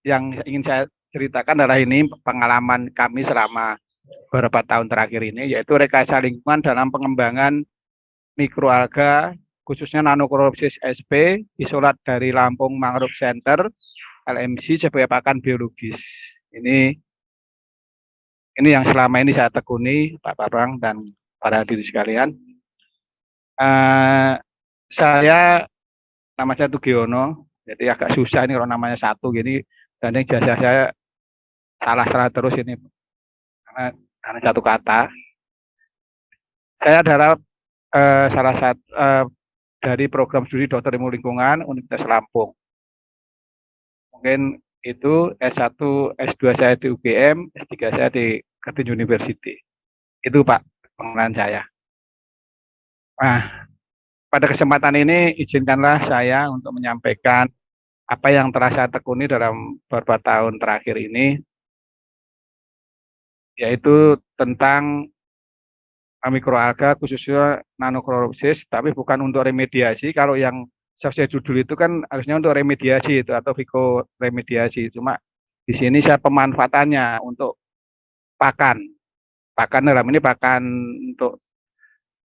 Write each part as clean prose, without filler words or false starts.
yang ingin saya ceritakan adalah ini pengalaman kami selama beberapa tahun terakhir ini, yaitu rekayasa lingkungan dalam pengembangan mikroalga khususnya Nanochloropsis sp isolat dari Lampung Mangrove Center LMC sebagai pakan biologis. Ini yang selama ini saya tekuni, Pak Bambang dan para hadirin sekalian. Saya nama saya Tugiono, jadi agak susah ini kalau namanya satu gini, dan yang jasa saya salah terus ini karena satu kata. Saya adalah salah satu dari program studi Dokter Ilmu Lingkungan Universitas Lampung. Mungkin itu S1, S2 saya di UGM, S3 saya di Kartini University. Itu Pak pengenalan saya. Nah, pada kesempatan ini izinkanlah saya untuk menyampaikan apa yang telah saya tekuni dalam beberapa tahun terakhir ini, yaitu tentang mikroalga khususnya Nanochloropsis, tapi bukan untuk remediasi. Kalau yang sesuai judul itu kan harusnya untuk remediasi itu atau fikoremediasi. Cuma di sini saya pemanfaatannya untuk pakan. Pakan dalam ini pakan untuk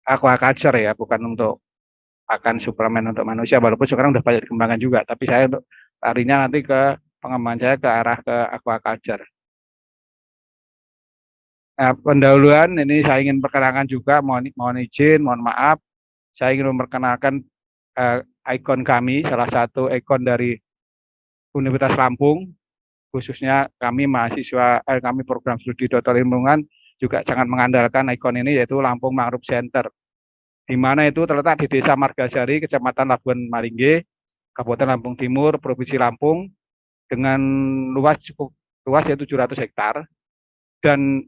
aquaculture ya, bukan untuk pakan suplemen untuk manusia. Walaupun sekarang udah banyak dikembangkan juga, tapi saya untuk larinya nanti ke pengembangan saya ke arah ke aquaculture. Nah, pendahuluan ini saya ingin perkenalkan juga, mohon izin, mohon maaf, saya ingin memperkenalkan ikon kami, salah satu ikon dari Universitas Lampung, khususnya kami mahasiswa, kami program studi Dokter Lingkungan juga sangat mengandalkan ikon ini, yaitu Lampung Mangrove Center, di mana itu terletak di Desa Margasari, Kecamatan Labuan Maringge, Kabupaten Lampung Timur, Provinsi Lampung, dengan luas cukup luas yaitu 700 hektar, dan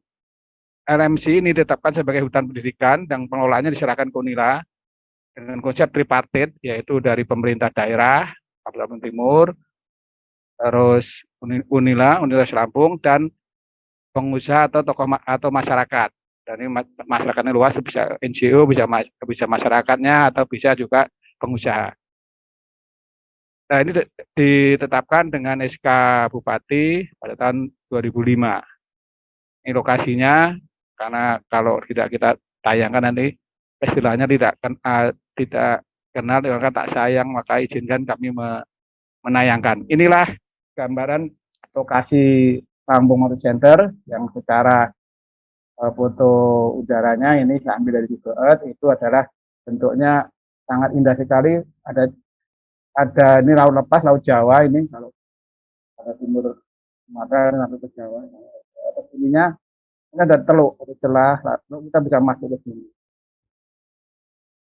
LMC ini ditetapkan sebagai hutan pendidikan dan pengelolaannya diserahkan ke UNILA dengan konsep tripartit, yaitu dari pemerintah daerah, Kabupaten Timur, terus UNILA, Universitas Lampung, dan pengusaha atau tokoh atau masyarakat. Dan ini masyarakatnya luas, bisa NGO, bisa masyarakatnya, atau bisa juga pengusaha. Nah, ini ditetapkan dengan SK Bupati pada tahun 2005. Ini lokasinya, karena kalau tidak kita tayangkan nanti istilahnya tidak kenal, maka tak sayang, maka izinkan kami menayangkan. Inilah gambaran lokasi Lampung Mangrove Center yang secara foto udaranya ini saya ambil dari Google Earth, itu adalah bentuknya sangat indah sekali. Ada ini laut lepas, laut Jawa ini, kalau pada timur Sumatera sampai ke Jawa. Ininya ini ada teluk, ada celah, lalu kita bisa masuk ke sini.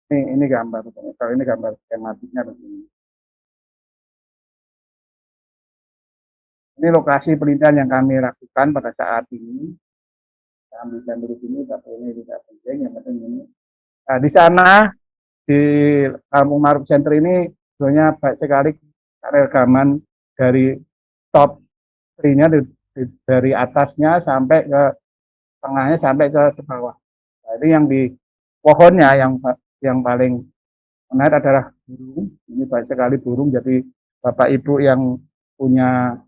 Ini gambar, kalau ini gambar skematiknya begini. Ini lokasi penelitian yang kami lakukan pada saat ini. Kami ambil di sini, tapi ini tidak penting, yang penting ini. Nah, di sana di Lampung Mangrove Center ini sebenarnya baik sekali rekaman dari top tree-nya, dari atasnya sampai ke tengahnya sampai ke bawah. Nah, ini yang di pohonnya yang paling menarik adalah burung. Ini banyak sekali burung. Jadi Bapak Ibu yang punya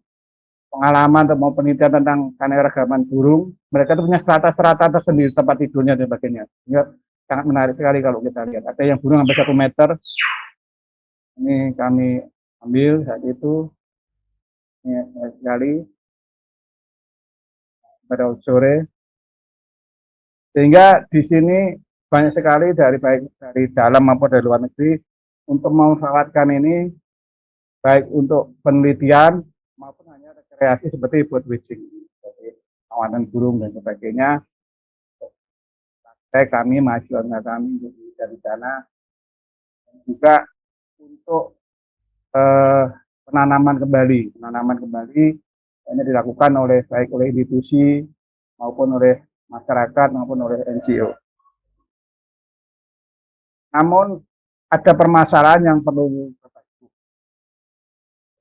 pengalaman atau mau penelitian tentang keanekaragaman burung, mereka itu punya strata-strata tersendiri tempat tidurnya dan sebagainya. Ini sangat menarik sekali kalau kita lihat. Ada yang burung sampai 1 meter. Ini kami ambil saat itu. Ini sekali pada sore. Sehingga di sini banyak sekali baik dari dalam maupun dari luar negeri untuk memanfaatkan ini, baik untuk penelitian maupun hanya rekreasi seperti bird watching, seperti pengamatan burung dan sebagainya. Kami mahasiswa kami dari sana, dan juga untuk penanaman kembali hanya dilakukan baik oleh institusi maupun oleh masyarakat maupun oleh NGO. Namun ada permasalahan yang perlu kita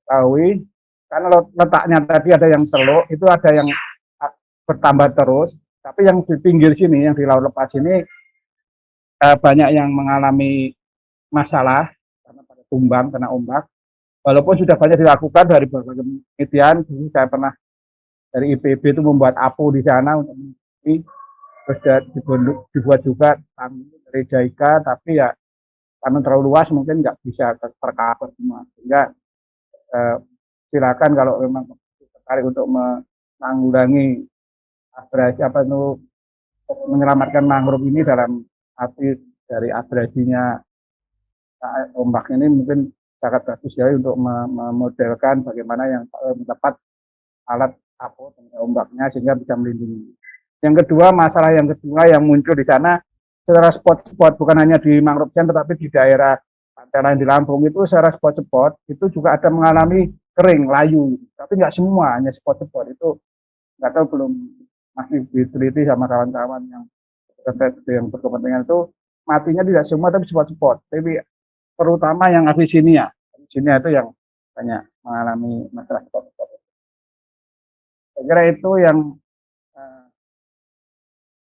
ketahui, karena letaknya tadi ada yang teluk, itu ada yang bertambah terus, tapi yang di pinggir sini, yang di laut lepas ini banyak yang mengalami masalah karena pada tumbang, kena ombak. Walaupun sudah banyak dilakukan dari berbagai penelitian, saya pernah dari IPB itu membuat APO di sana untuk meneliti, terus dibuat juga dari JICA, tapi ya karena terlalu luas mungkin nggak bisa tercover semua. Sehingga silakan kalau memang tertarik untuk menanggulangi abrasi apa itu menyelamatkan mangrove ini dalam arti dari abrasinya ombak ini mungkin sangat bagus ya untuk memodelkan bagaimana yang tepat alat apot ombaknya sehingga bisa melindungi. Yang kedua, masalah yang kedua yang muncul di sana secara spot-spot bukan hanya di mangrove center tapi di daerah pantai lain di Lampung itu secara spot-spot itu juga ada mengalami kering, layu. Tapi nggak semua, hanya spot-spot itu nggak tahu belum masih diteliti sama kawan-kawan yang berkepentingan itu matinya tidak semua tapi spot-spot. Tapi terutama yang Avicennia. Avicennia itu yang banyak mengalami masalah spot-spot. Saya kira itu yang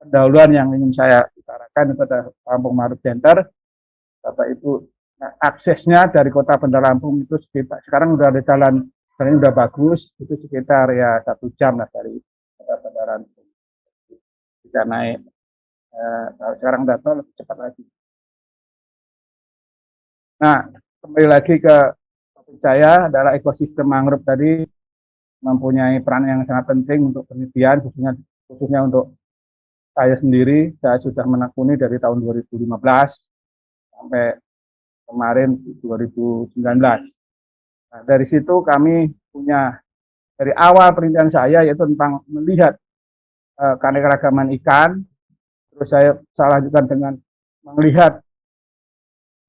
pendahuluan yang ingin saya utarakan kepada Lampung Mangrove Center. Bapak itu aksesnya dari kota Bandar Lampung itu sekarang udah ada jalan ini udah bagus, itu sekitar ya 1 jam lah dari kota Bandar Lampung. Bisa naik. Sekarang udah tahu lebih cepat lagi. Nah, kembali lagi ke topik saya adalah ekosistem mangrove tadi mempunyai peran yang sangat penting untuk penelitian, khususnya untuk saya sendiri. Saya sudah menekuni dari tahun 2015 sampai kemarin 2019. Nah, dari situ kami punya dari awal penelitian saya yaitu tentang melihat keanekaragaman ikan. Terus saya lanjutkan dengan melihat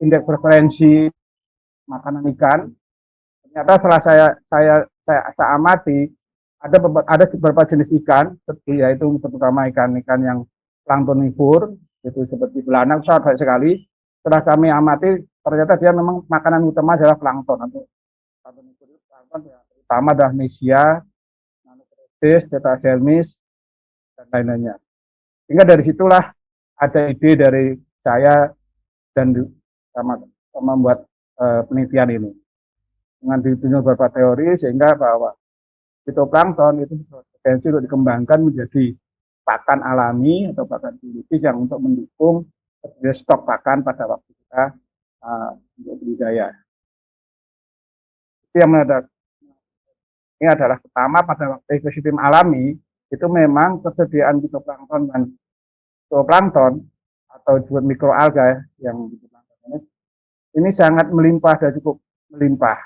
indeks preferensi makanan ikan. Ternyata setelah saya amati ada beberapa jenis ikan, yaitu terutama ikan-ikan yang planktonivor, itu seperti belanak, sangat baik sekali. Setelah kami amati, ternyata dia memang makanan utama adalah plankton. Atau planktonivor itu plankton yang terutama adalah Nesia, Nanocerotis, Tetracermis, dan lain-lainnya. Sehingga dari situlah ada ide dari saya dan sama membuat penelitian ini. Dengan ditunjuk beberapa teori sehingga bahwa fitoplankton itu potensi untuk dikembangkan menjadi pakan alami atau pakan biologis yang untuk mendukung stok pakan pada waktu kita untuk budidaya. Itu yang ini adalah pertama pada waktu ekosistem alami itu memang ketersediaan fitoplankton dan zooplankton atau disebut mikroalga yang ini sangat melimpah dan cukup melimpah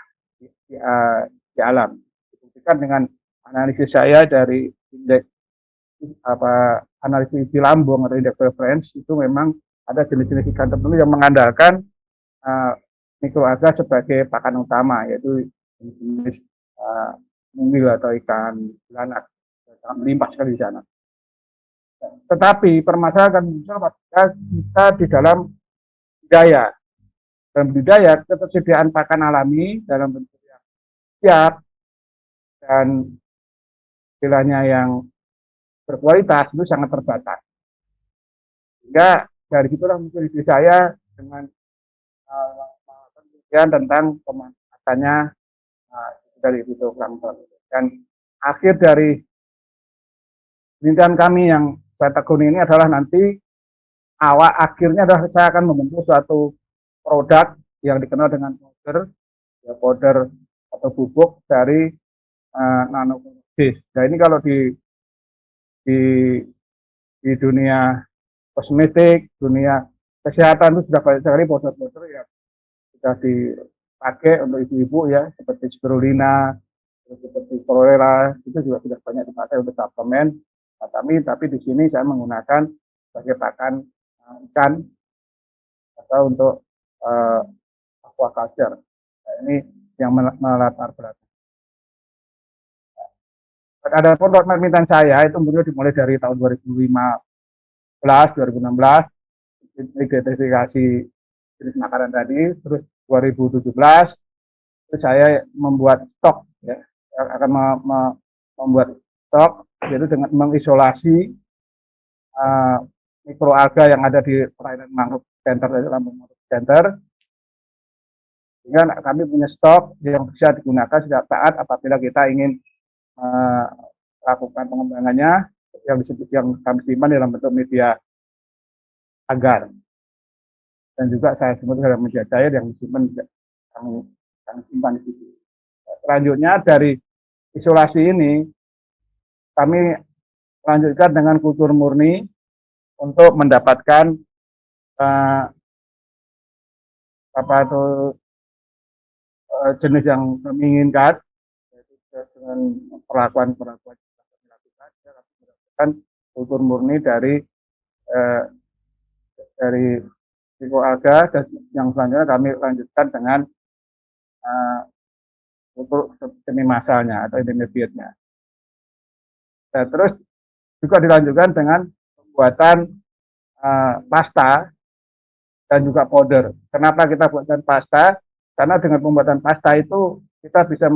di alam. Dibuktikan dengan analisis saya dari indeks analisis isi lambung atau indeks preference itu memang ada jenis-jenis ikan tertentu yang mengandalkan mikroalga sebagai pakan utama yaitu jenis mungil atau ikan belanak sangat melimpah sekali di sana. Tetapi permasalahan kita di dalam budidaya. Dalam budidaya, ketersediaan pakan alami dalam bentuk yang siap dan istilahnya yang berkualitas itu sangat terbatas. Sehingga dari situlah mungkin ide saya dengan penelitian tentang pemanfaatannya dari fitoplankton. Dan akhir dari penelitian kami yang saya tekuni ini adalah nanti akhirnya adalah saya akan membentuk suatu produk yang dikenal dengan powder atau bubuk dari nanocerotis. Nah ini kalau di dunia kosmetik, dunia kesehatan itu sudah banyak sekali powder-powder yang sudah dipakai untuk ibu-ibu ya, seperti spirulina, seperti chlorella, itu juga sudah banyak dipakai untuk suplemen. Nah, tapi di sini saya menggunakan sebagai pakan ikan atau untuk aquaculture. Nah, ini yang melatar belakang. Ada pun roadmap penelitian saya itu dimulai dari tahun 2015, 2016, identifikasi jenis makanan tadi, terus 2017 terus saya membuat stok ya, akan membuat stok yaitu dengan mengisolasi mikroalga yang ada di perairan mangrove center dari Lampung Mangrove Center. sehingga kami punya stok yang bisa digunakan setiap saat apabila kita ingin melakukan pengembangannya yang kami simpan dalam bentuk media agar, dan juga saya simpan dalam media cair yang disimpan kami simpan di situ. Selanjutnya dari isolasi ini kami lanjutkan dengan kultur murni untuk mendapatkan jenis yang kami inginkan, yaitu dengan perlakuan-perlakuan yang kami lakukan, kami mendapatkan kultur murni dari mikroalga, dan yang selanjutnya kami lanjutkan dengan kultur semi masalnya atau intermediate-nya. Nah, terus juga dilanjutkan dengan pembuatan pasta dan juga powder. Kenapa kita buatkan pasta? Karena dengan pembuatan pasta itu kita bisa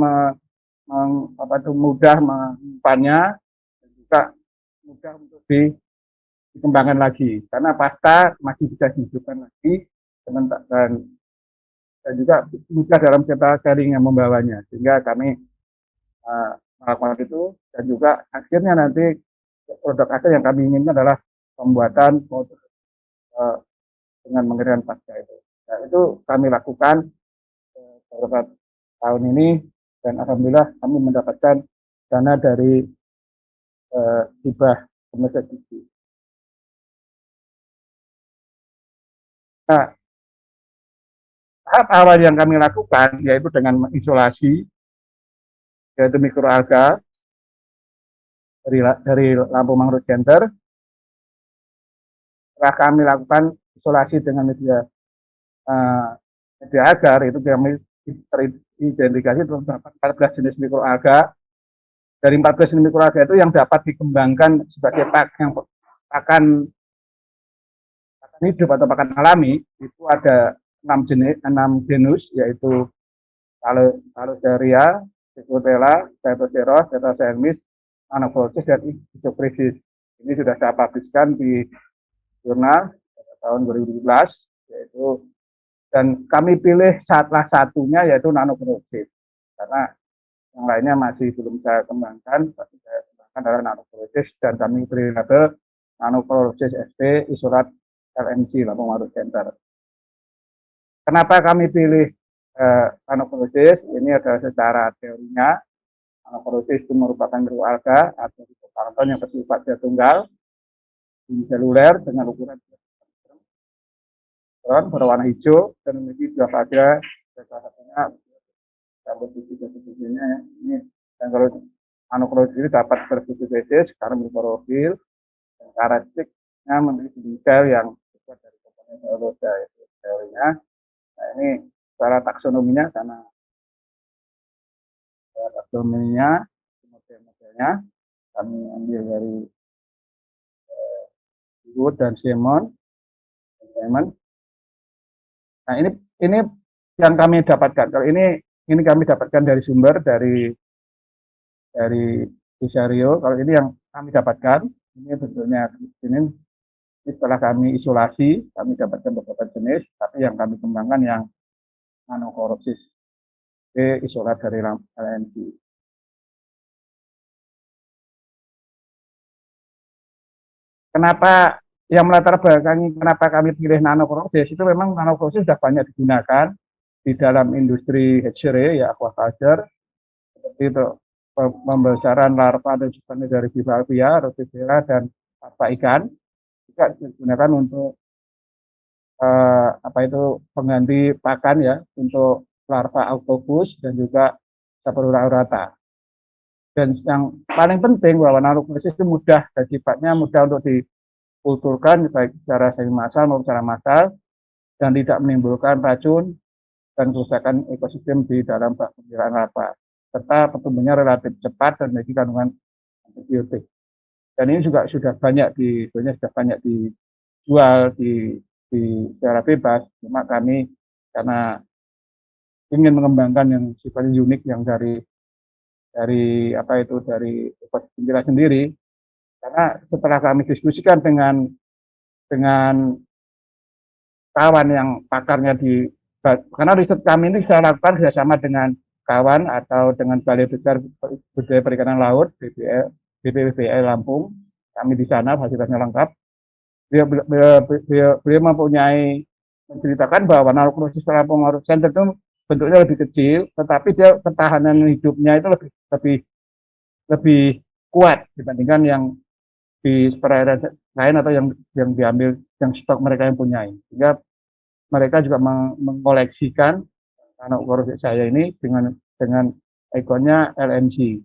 mudah menyimpannya dan juga mudah untuk dikembangkan lagi. Karena pasta masih bisa dihidupkan lagi dan juga mudah dalam cara sharing yang membawanya. Sehingga kami melakukan itu, dan juga akhirnya nanti produk akhir yang kami inginkan adalah pembuatan powder dengan menggunakan pasta itu. Nah, itu kami lakukan beberapa tahun ini, dan alhamdulillah kami mendapatkan dana dari hibah Kementerian Gizi. Nah, tahap awal yang kami lakukan yaitu dengan mengisolasi, yaitu mikroalga dari Lampung Mangrove Center. Setelah kami lakukan isolasi dengan media agar, itu kami teridentifikasi terdapat 14 jenis mikroalga. Dari 14 jenis mikroalga itu yang dapat dikembangkan sebagai pakan hidup atau pakan alami itu ada 6 genus, yaitu Thalasseria, Phycotella, Cytoceros, Tetracermis, Anoplosis, dan Isochrysis. Ini sudah saya publiskan di jurnal pada tahun 2017, yaitu, dan kami pilih salah satunya yaitu Nanoplosis, karena yang lainnya masih belum saya kembangkan. Tapi saya kembangkan adalah Nanoplosis, dan kami beri label Nanoplosis SP Isolat LMC Lampung Mangrove Center. Kenapa kami pilih Nanoplosis? Ini adalah secara teorinya. Nanoplosis itu merupakan mikroalga atau fitoplankton yang bersifat tunggal, uniseluler dengan ukuran berwarna hijau dan memiliki dua fase. Salah satunya ini, dan kalau Nanoplosis ini dapat berfotosintesis karena mikrokrofil, dan karakteristiknya memiliki sel yang terbuat dari komponen selulosa, itu teorinya. Nah, ini secara taksonominya, karena taksonominya model-modelnya kami ambil dari Wood dan Simon. Nah, ini yang kami dapatkan. Kalau ini kami dapatkan dari sumber dari Visario. Kalau ini yang kami dapatkan, ini bentuknya ini setelah kami isolasi, kami dapatkan beberapa jenis, tapi yang kami kembangkan yang Nanocorrosiv isolat dari LNC. Kenapa yang melatar belakangi kenapa kami pilih Nanocorrosiv? Itu memang Nanocorrosiv sudah banyak digunakan di dalam industri hatchery, ya, aquaculture, seperti itu pembesaran larva dan juga dari bivalvia, rotivera, dan larva ikan, juga digunakan untuk pengganti pakan, ya, untuk larva octopus dan juga Saprura aurata. Dan yang paling penting bahwa Nanocorrosiv itu mudah dan sifatnya mudah untuk dikulturkan baik secara semi massal maupun secara massal, dan tidak menimbulkan racun dan kerusakan ekosistem di dalam bak pemeliharaan larva, serta pertumbuhannya relatif cepat dan memiliki kandungan antibiotik. Dan ini juga sudah banyak dijual secara bebas. Cuma kami karena ingin mengembangkan yang sifatnya unik, yang dari ekosistem kita sendiri. Karena setelah kami diskusikan dengan kawan yang pakarnya di Karena riset kami ini saya lakukan kerjasama dengan kawan atau dengan Balai Besar Budaya Perikanan Laut BPWBL Lampung. Kami di sana fasilitasnya lengkap. Beliau mempunyai menceritakan bahwa nalokrosis Lampung Marut Center itu bentuknya lebih kecil, tetapi dia ketahanan hidupnya itu lebih lebih kuat dibandingkan yang di perairan lain atau yang diambil yang stok mereka yang punyai. Sehingga mereka juga mengoleksikan anak korupsi saya ini dengan ikonnya LMC.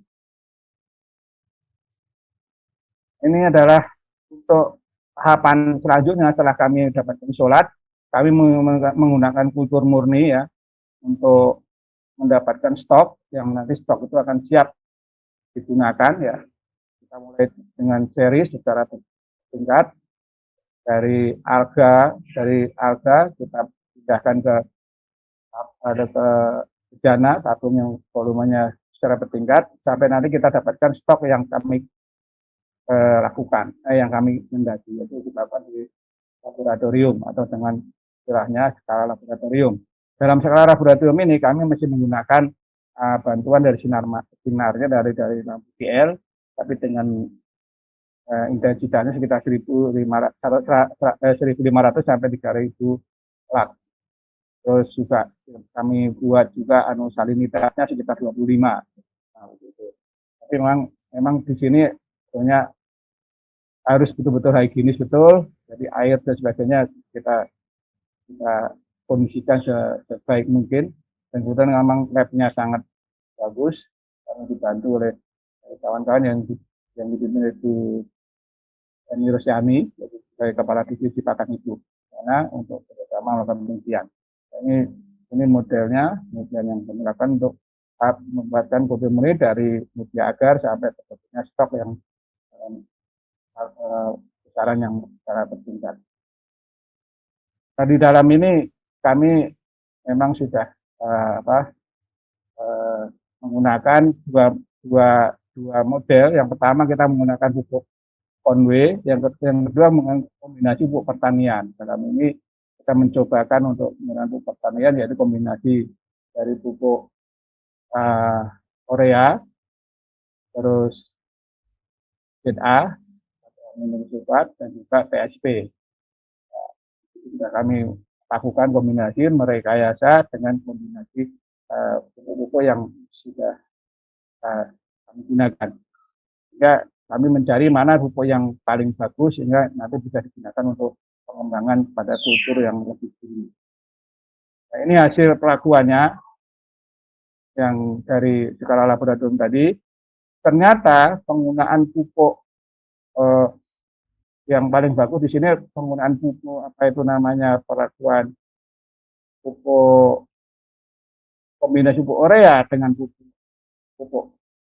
Ini adalah untuk tahapan selanjutnya setelah kami dapatkan sholat, kami menggunakan kultur murni ya untuk mendapatkan stok yang nanti stok itu akan siap digunakan ya. Kita mulai dengan seri secara bertingkat dari alga kita pindahkan ke bejana tabung yang volumenya secara bertingkat sampai nanti kita dapatkan stok yang kami lakukan, yang kami mendaki, yaitu dilakukan di laboratorium atau dengan istilahnya skala laboratorium. Dalam skala laboratorium ini kami masih menggunakan bantuan dari sinarnya dari lampu PL, tapi dengan intensitasnya sekitar 1.500 sampai 3.000 watt. Terus juga kami buat juga salinitasnya sekitar 25. Nah, begitu. Tapi memang di sini sebenarnya harus betul-betul higienis betul. Jadi air dan sebagainya kita kondisikan sebaik mungkin. Dan kemudian memang labnya sangat bagus karena dibantu oleh kawan-kawan yang dipimpin oleh Eni Rosyani sebagai kepala divisi pakan hidup karena untuk bersama melakukan penelitian. Ini modelnya yang kami lakukan untuk membuatkan kopi murni dari media agar sampai terbentuknya stok yang besaran yang secara bertingkat. Nah, di dalam ini kami memang sudah menggunakan dua model. Yang pertama kita menggunakan pupuk Conway, yang kedua menggunakan kombinasi pupuk pertanian. Dalam ini kita mencobakan untuk menggunakan pupuk pertanian, yaitu kombinasi dari pupuk urea, terus ZA, sulfat, dan juga PSP. Sudah kami lakukan kombinasi merekayasa dengan kombinasi pupuk-pupuk yang sudah kami gunakan. Sehingga kami mencari mana pupuk yang paling bagus sehingga nanti bisa digunakan untuk pengembangan pada kultur yang lebih tinggi. Nah, ini hasil pelakuannya yang dari skala laboratorium tadi. Ternyata penggunaan pupuk yang paling bagus di sini penggunaan pupuk pelakuan pupuk kombinasi pupuk urea dengan pupuk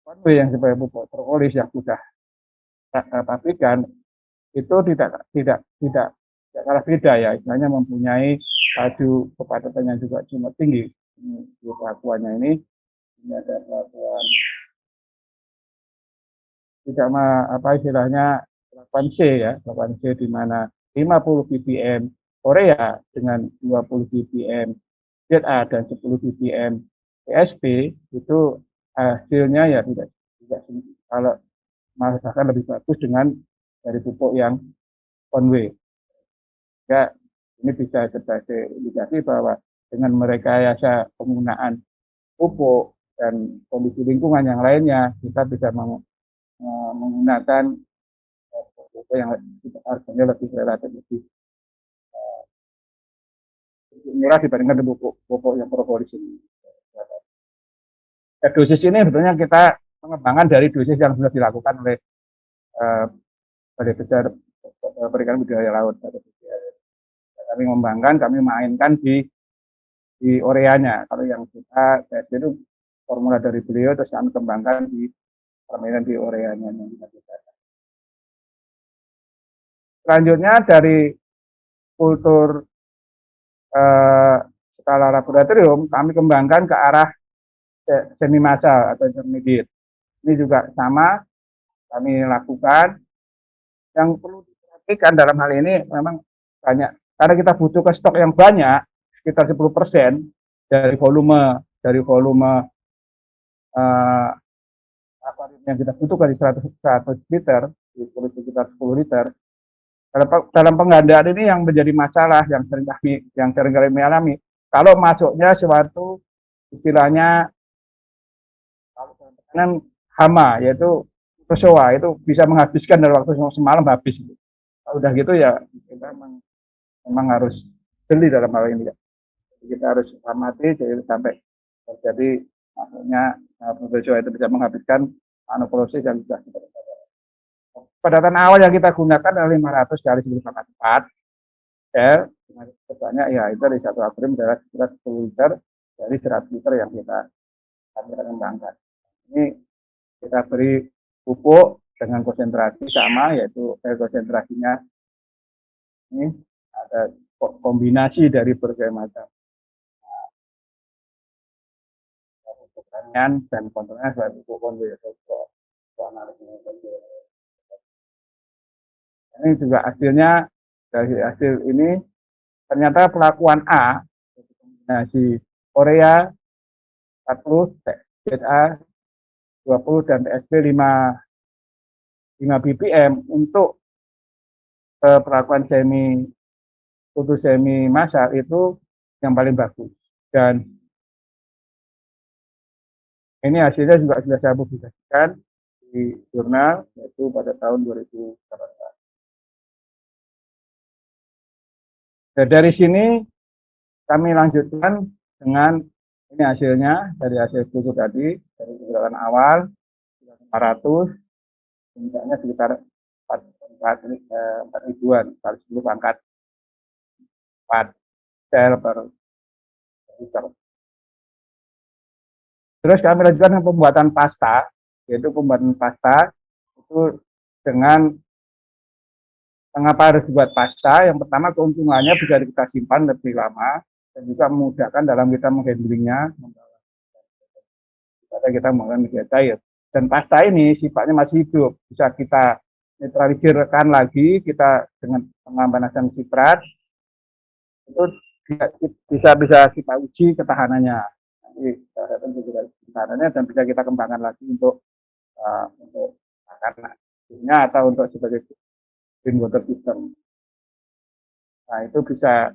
Conway yang sebagai pupuk terpolis yang sudah pabrikan itu tidak kalah beda ya, istilahnya mempunyai laju kepadatan yang juga cukup tinggi. Ini pelakuannya ini ada pelakuan tidak istilahnya pelakuan C ya, pelakuan C di mana 50 ppm urea dengan 20 ppm ZA dan 10 ppm PSP itu hasilnya ya tidak kalau bahkan lebih bagus dengan dari pupuk yang Conway. Ya, ini bisa sebagai indikasi bahwa dengan merekayasa penggunaan pupuk dan kondisi lingkungan yang lainnya, kita bisa menggunakan pupuk yang harganya lebih relatif lebih murah dibandingkan pupuk yang propolis ini. Ya, dosis ini sebetulnya kita mengembangkan dari dosis yang sudah dilakukan oleh Balai Besar Perikanan Budaya Laut. Kami mengembangkan, kami mainkan di ureanya. Kalau yang kita itu formula dari beliau terus kami kembangkan di permainan di ureanya yang kita gunakan. Selanjutnya dari kultur skala laboratorium kami kembangkan ke arah semi massal atau intermediate. Ini juga sama kami lakukan. Yang perlu diperhatikan dalam hal ini memang banyak karena kita butuh ke stok yang banyak, sekitar 10% dari volume akuarium yang kita butuhkan di 100 liter, itu sekitar 10 liter. Dalam penggandaan ini yang menjadi masalah yang sering kami alami, kalau masuknya suatu istilahnya kalau hama, yaitu prosoa, itu bisa menghabiskan dalam waktu semalam habis. Udah gitu ya kita memang harus beli dalam hal ini ya. Kita harus amati sampai terjadi maksudnya prosoa itu bisa menghabiskan proses yang sudah kita lakukan. Padatan awal yang kita gunakan adalah 500 kali 10⁴ L, sebanyak ya itu dari satu akuarium adalah sekitar 10 liter dari 100 liter yang kita kembangkan. Ini kita beri pupuk dengan konsentrasi sama, yaitu konsentrasinya ini ada kombinasi dari berbagai macam pupuk tanian dan kontrolnya sebagai pupuk konvensional. Ini juga hasilnya, dari hasil ini ternyata pelakuan A kombinasi Korea 40, ZA 20 dan TSP 5 ppm untuk pelakuan putus semi massal itu yang paling bagus. Dan ini hasilnya juga sudah saya publikasikan di jurnal, yaitu pada tahun 2018. Dan dari sini kami lanjutkan dengan ini hasilnya dari hasil studi tadi, dari gerakan awal 400, puncaknya sekitar 4 ribuan kali 10 pangkat 4 sel per liter. Terus kami lanjutkan dengan pembuatan pasta, yaitu pembuatan pasta itu dengan mengapa harus buat pasta? Yang pertama keuntungannya bisa kita simpan lebih lama dan juga memudahkan dalam kita menghandlingnya, kita menggunakan media cair. Dan pasta ini sifatnya masih hidup, bisa kita netralisirkan lagi kita dengan pengambanasan sitrat, itu bisa kita uji ketahanannya. Nanti ketahanannya dan bisa kita kembangkan lagi untuk akarnya atau untuk sebagai water system. Nah itu bisa,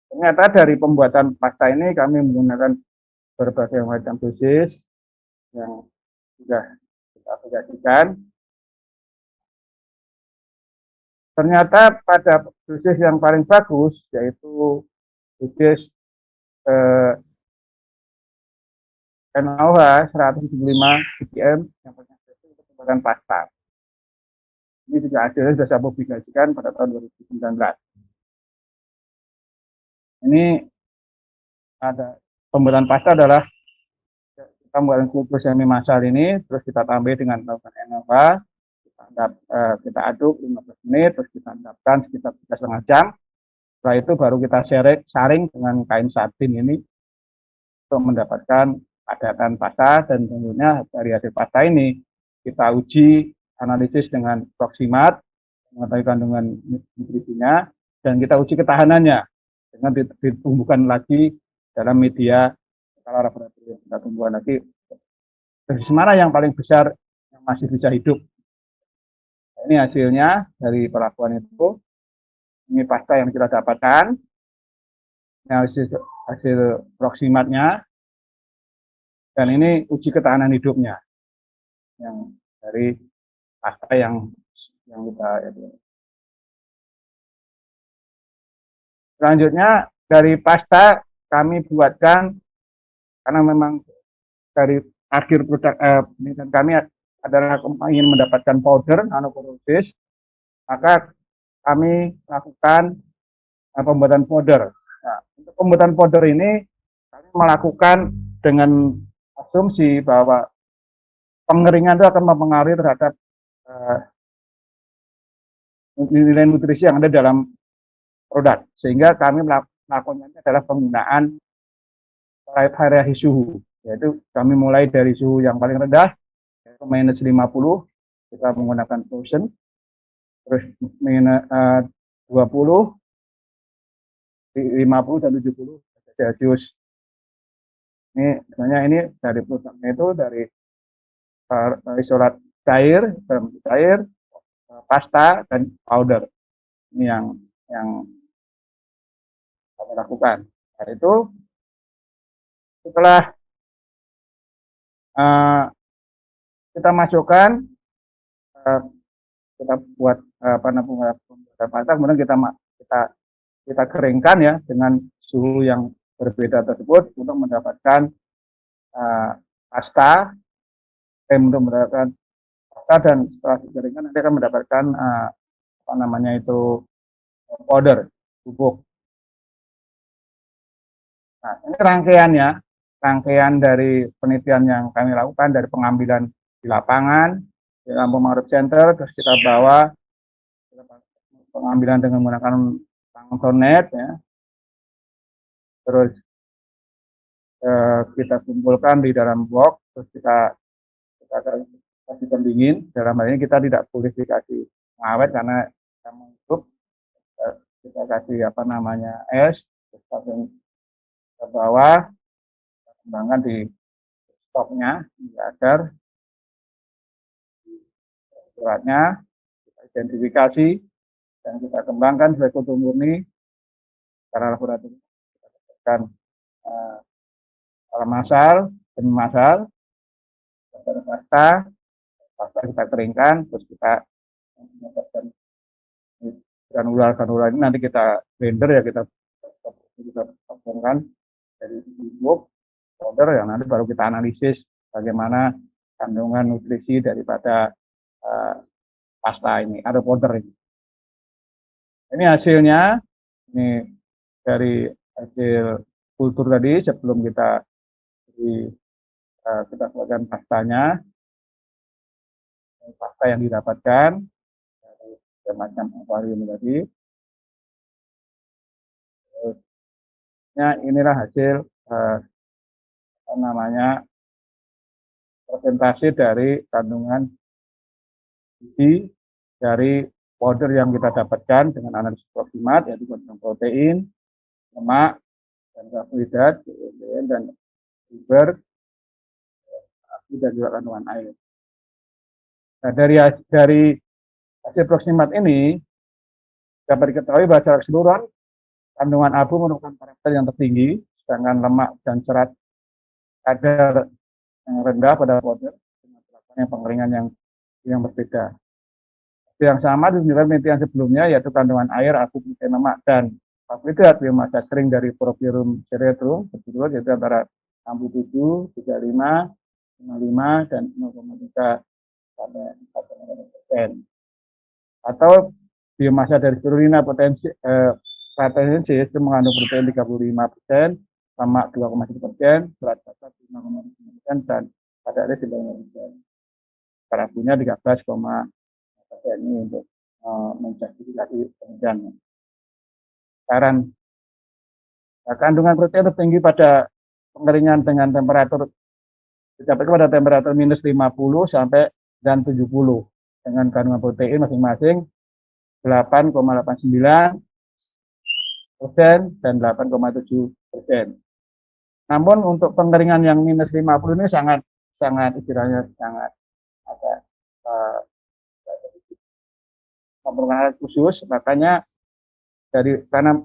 ternyata dari pembuatan pasta ini kami menggunakan berbagai macam dosis yang sudah kita aplikasikan. Ternyata pada dosis yang paling bagus yaitu dosis NaOH 175 ppm yang untuk pembuatan pasta. Ini juga hasilnya sudah saya publikasikan pada tahun 2019. Ini ada pembuatan pasta adalah kita membuat kultur semi massal ini, terus kita tambah dengan NaOH, kita aduk 15 menit, terus kita endapkan sekitar 3,5 jam. Setelah itu baru kita saring dengan kain satin ini untuk mendapatkan padatan pasta, dan tentunya dari hasil pasta ini kita uji analisis dengan Proximat, mengetahui kandungan nutrisinya, dan kita uji ketahanannya dengan ditumbuhkan lagi dalam media skala laboratorium. Kita tumbuhkan lagi dosis mana yang paling besar yang masih bisa hidup. Nah, ini hasilnya dari perlakuan itu. Ini pasta yang kita dapatkan. Ini hasil Proximatnya. Dan ini uji ketahanan hidupnya yang dari pasta yang kita selanjutnya dari pasta kami buatkan, karena memang dari akhir produk penelitian kami adalah ingin mendapatkan powder nanoporosis, maka kami lakukan pembuatan powder. Nah, untuk pembuatan powder ini kami melakukan dengan asumsi bahwa pengeringan itu akan mempengaruhi terhadap nilai nutrisi yang ada dalam produk, sehingga kami melakukannya adalah penggunaan variasi suhu, yaitu kami mulai dari suhu yang paling rendah yaitu -50, kita menggunakan frozen, terus -20, 50 dan 70 Celcius. Ini sebenarnya ini dari produknya itu dari isolat cair, cair, pasta dan powder. Ini yang kami lakukan. Nah, itu setelah kita masukkan, kita buat apa namanya pasta, kemudian kita keringkan ya dengan suhu yang berbeda tersebut untuk mendapatkan pasta, untuk mendapatkan pasta, dan setelah dikeringkan nanti akan mendapatkan apa namanya itu powder, bubuk. Nah, ini rangkaian dari penelitian yang kami lakukan dari pengambilan di lapangan, di Lampung Mangrove Center, terus kita bawa pengambilan dengan menggunakan tangkap net, ya. Terus kita kumpulkan di dalam box, terus kita kasih pendingin. Dalam hal ini kita tidak boleh dikasih pengawet karena kita menghirup, kita kasih apa namanya es, terus ke bawah, kita kembangkan di stoknya agar suratnya kita identifikasi dan kita kembangkan sebagai kultur murni secara laboratorium. Kita dapatkan masal, demi masal, pasta kita keringkan, terus kita mendapatkan granular ini nanti kita blender ya, kita gabungkan dari bubuk powder yang nanti baru kita analisis bagaimana kandungan nutrisi daripada pasta ini atau powder ini. Ini hasilnya, ini dari hasil kultur tadi sebelum kita buatkan pastanya, pasta yang didapatkan dari macam akuarium tadi. Inilah hasil apa namanya presentasi dari kandungan gizi dari powder yang kita dapatkan dengan analisis proximat, yaitu kandungan protein, lemak, dan karbohidrat, dan fiber, dan juga kandungan air. Nah, dari hasil proximat ini dapat diketahui bahwa secara keseluruhan kandungan abu merupakan parameter yang tertinggi, sedangkan lemak dan serat kadar yang rendah pada powder dengan yang pengeringan yang berbeda. Yang sama ditunjukkan penelitian sebelumnya, yaitu kandungan air, abu, protein, lemak, dan karbohidrat biomasa kering dari Propyrum cereatrum berjudul yaitu antara 67, 35, 55, dan 0,3 sampai 4,5%. Atau biomasa dari spirulina itu mengandung protein 35%, lemak 2,1%, berat badan 5,5%, dan kadar air 9%. Karbonnya 13,5% ini untuk menjustifikasi penelitian. Sekarang kandungan protein tertinggi pada pengeringan dengan temperatur dicapai pada temperatur minus 50 sampai dan 70 dengan kandungan protein masing-masing 8,89% dan 8,7%. Namun untuk pengeringan yang minus 50 ini sangat istilahnya sangat agak memerlukan khusus, makanya karena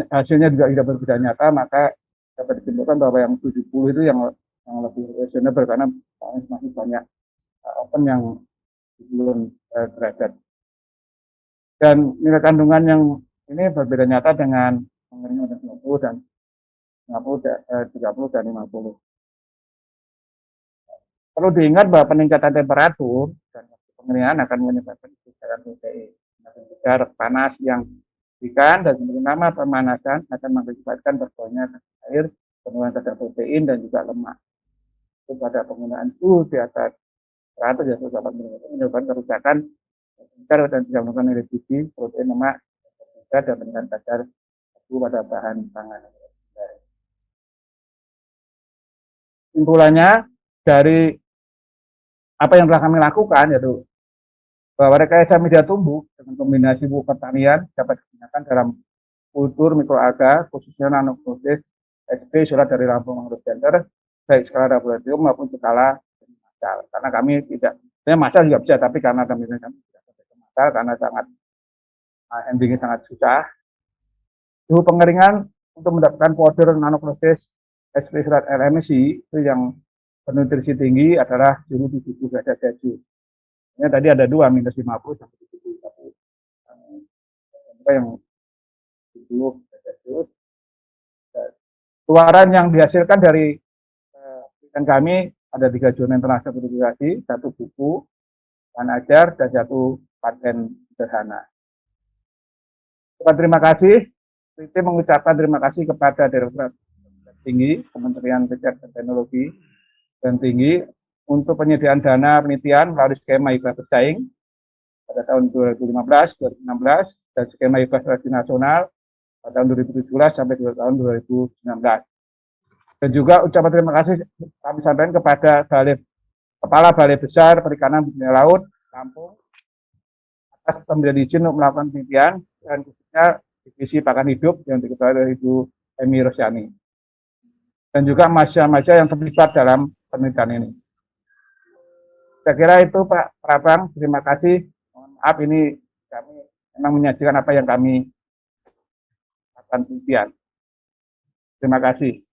hasilnya juga tidak berbeda nyata, maka dapat disimpulkan bahwa yang 70 itu yang lebih reasonable karena masih banyak open yang belum derajat. Dan nilai kandungan yang ini berbeda nyata dengan pengeringan 20 dan 30 dan 50. Perlu diingat bahwa peningkatan temperatur dan pengeringan akan menyebabkan kerusakan protein. Kadar panas yang ikan dan semakin lama pemanasan akan mengakibatkan berkurangnya air, penurunan kadar protein dan juga lemak. Itu pada penggunaan suhu di atas 100 ya 180 menyebabkan kerusakan dan tidak melakukan nilai gizi, protein, lemak, dan meningkatkan kadar abu pada bahan pangan. Simpulannya dari apa yang telah kami lakukan yaitu bahwa rekayasa media tumbuh dengan kombinasi pupuk pertanian dapat digunakan dalam kultur mikroalga khususnya nanoproses SP surat dari Lampung Mangrove Center, baik skala laboratorium maupun skala massal. Karena kami tidak, sebenarnya massal juga bisa, tapi karena kami tidak sampai ke massal karena sangat handlingnya sangat susah. Suhu pengeringan untuk mendapatkan powder nanoproses SP surat LMSI itu yang bernutrisi tinggi adalah suhu 70 derajat Celcius. Ini tadi ada dua, minus 50 sampai 70. Tapi yang 70 derajat Celcius. Keluaran yang dihasilkan dari penelitian kami ada 3 jurnal internasional publikasi, 1 buku, bahan ajar, dan 1 paten sederhana. Terima kasih. Saya mengucapkan terima kasih kepada Direktorat Tinggi Kementerian Riset dan Teknologi dan Tinggi untuk penyediaan dana penelitian melalui skema IPA bersaing pada tahun 2015, 2016 dan skema IPA strategis nasional pada tahun 2017 sampai tahun 2019. Dan juga ucapan terima kasih kami sampaikan kepada Kepala Balai Besar Perikanan Budidaya Laut Lampung atas pemberian izin untuk melakukan penelitian dan khususnya divisi pakan hidup yang diketuai oleh Ibu Emi Rosyani. Dan juga mahasiswa-mahasiswa yang terlibat dalam penelitian ini. Saya kira itu Pak Prabang, terima kasih. Mohon maaf ini kami memang menyajikan apa yang kami lakukan penelitian. Terima kasih.